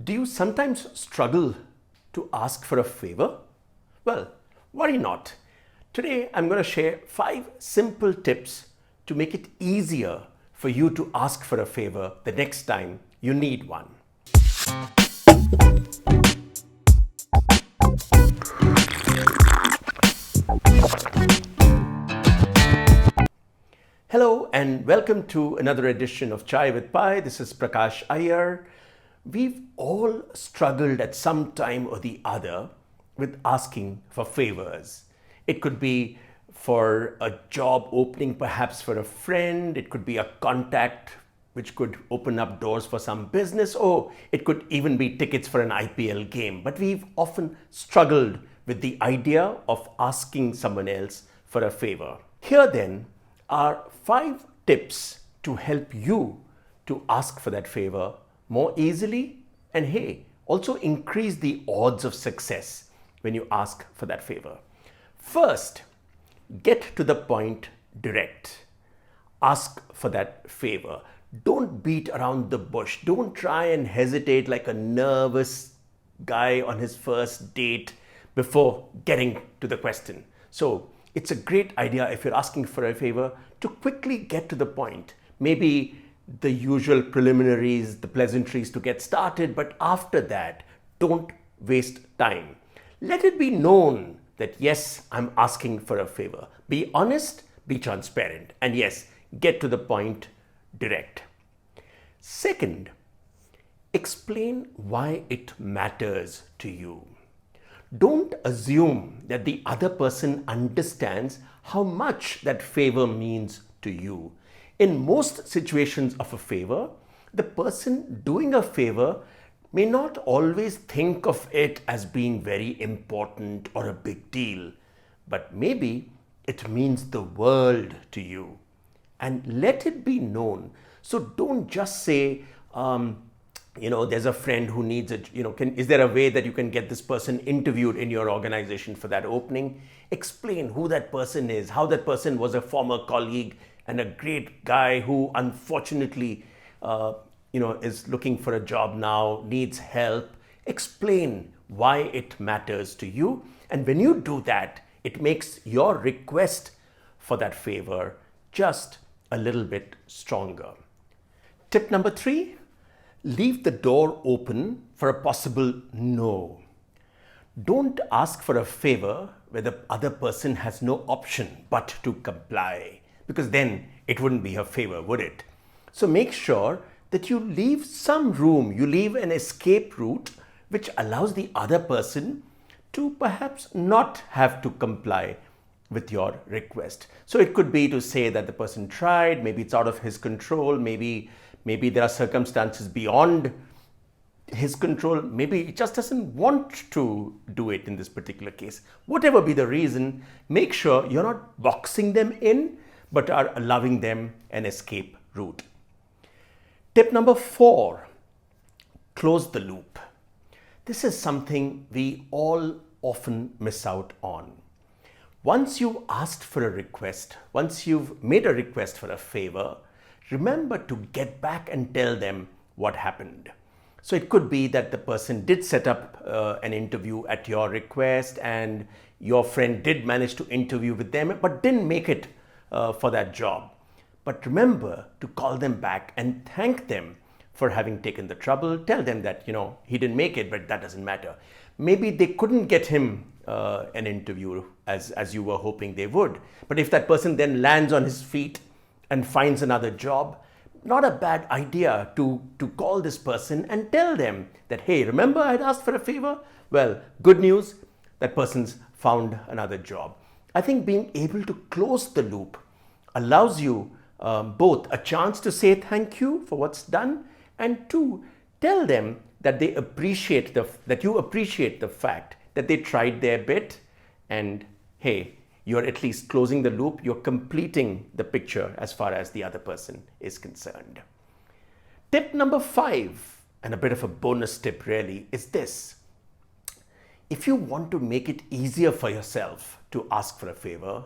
Do you sometimes struggle to ask for a favor? Well, worry not. Today I'm going to share 5 simple tips to make it easier for you to ask for a favor the next time you need one. Hello and welcome to another edition of Chai with Pi. This is Prakash Iyer. We've all struggled at some time or the other with asking for favors. It could be for a job opening, perhaps for a friend. It could be a contact which could open up doors for some business, or it could even be tickets for an IPL game. But we've often struggled with the idea of asking someone else for a favor. Here then are 5 tips to help you to ask for that favor more easily and hey, also increase the odds of success when you ask for that favor. First, get to the point direct. Ask for that favor. Don't beat around the bush. Don't try and hesitate like a nervous guy on his first date before getting to the question. So it's a great idea if you're asking for a favor to quickly get to the point. Maybe the usual preliminaries, the pleasantries to get started, but after that, don't waste time. Let it be known that yes, I'm asking for a favor. Be honest, be transparent, and yes, get to the point direct. Second, explain why it matters to you. Don't assume that the other person understands how much that favor means to you. In most situations of a favor, the person doing a favor may not always think of it as being very important or a big deal, but maybe it means the world to you. And let it be known. So don't just say, there's a friend who needs it. Is there a way that you can get this person interviewed in your organization for that opening? Explain who that person is, how that person was a former colleague and a great guy who unfortunately, is looking for a job now, needs help. Explain why it matters to you. And when you do that, it makes your request for that favor just a little bit stronger. Tip number 3, leave the door open for a possible no. Don't ask for a favor where the other person has no option but to comply, because then it wouldn't be a favor, would it? So make sure that you leave some room, you leave an escape route which allows the other person to perhaps not have to comply with your request. So it could be to say that the person tried, maybe it's out of his control, maybe there are circumstances beyond his control, maybe he just doesn't want to do it in this particular case. Whatever be the reason, make sure you're not boxing them in, but are allowing them an escape route. Tip number 4, close the loop. This is something we all often miss out on. Once you've asked for a request, once you've made a request for a favor, remember to get back and tell them what happened. So it could be that the person did set up an interview at your request and your friend did manage to interview with them but didn't make it for that job. But remember to call them back and thank them for having taken the trouble. Tell them that, he didn't make it, but that doesn't matter. Maybe they couldn't get him an interview as you were hoping they would. But if that person then lands on his feet and finds another job, not a bad idea to call this person and tell them that, hey, remember I had asked for a favor? Well, good news, that person's found another job. I think being able to close the loop allows you both a chance to say thank you for what's done, and 2, tell them that you appreciate the fact that they tried their bit, and hey, you're at least closing the loop, you're completing the picture as far as the other person is concerned. Tip number 5, and a bit of a bonus tip really, is this. If you want to make it easier for yourself to ask for a favor,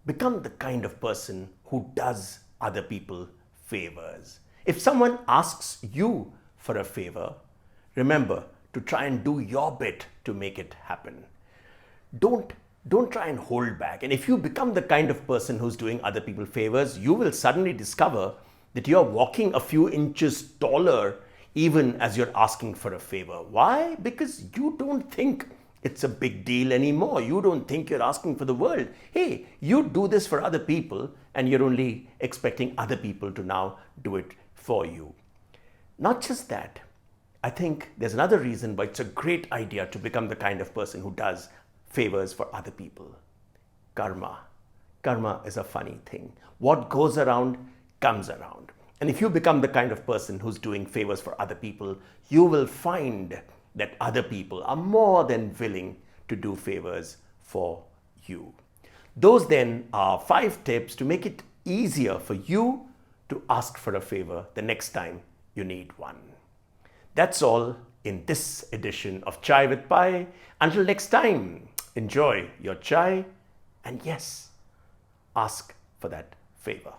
become the kind of person who does other people favors. If someone asks you for a favor, Remember to try and do your bit to make it happen. Don't try and hold back. And if you become the kind of person who's doing other people favors, you will suddenly discover that you're walking a few inches taller even as you're asking for a favor. Why? Because you don't think it's a big deal anymore. You don't think you're asking for the world. Hey, you do this for other people and you're only expecting other people to now do it for you. Not just that, I think there's another reason why it's a great idea to become the kind of person who does favors for other people. Karma. Karma is a funny thing. What goes around comes around. And if you become the kind of person who's doing favors for other people, you will find that other people are more than willing to do favors for you. Those then are 5 tips to make it easier for you to ask for a favor the next time you need one. That's all in this edition of Chai with Pai. Until next time, enjoy your chai and yes, ask for that favor.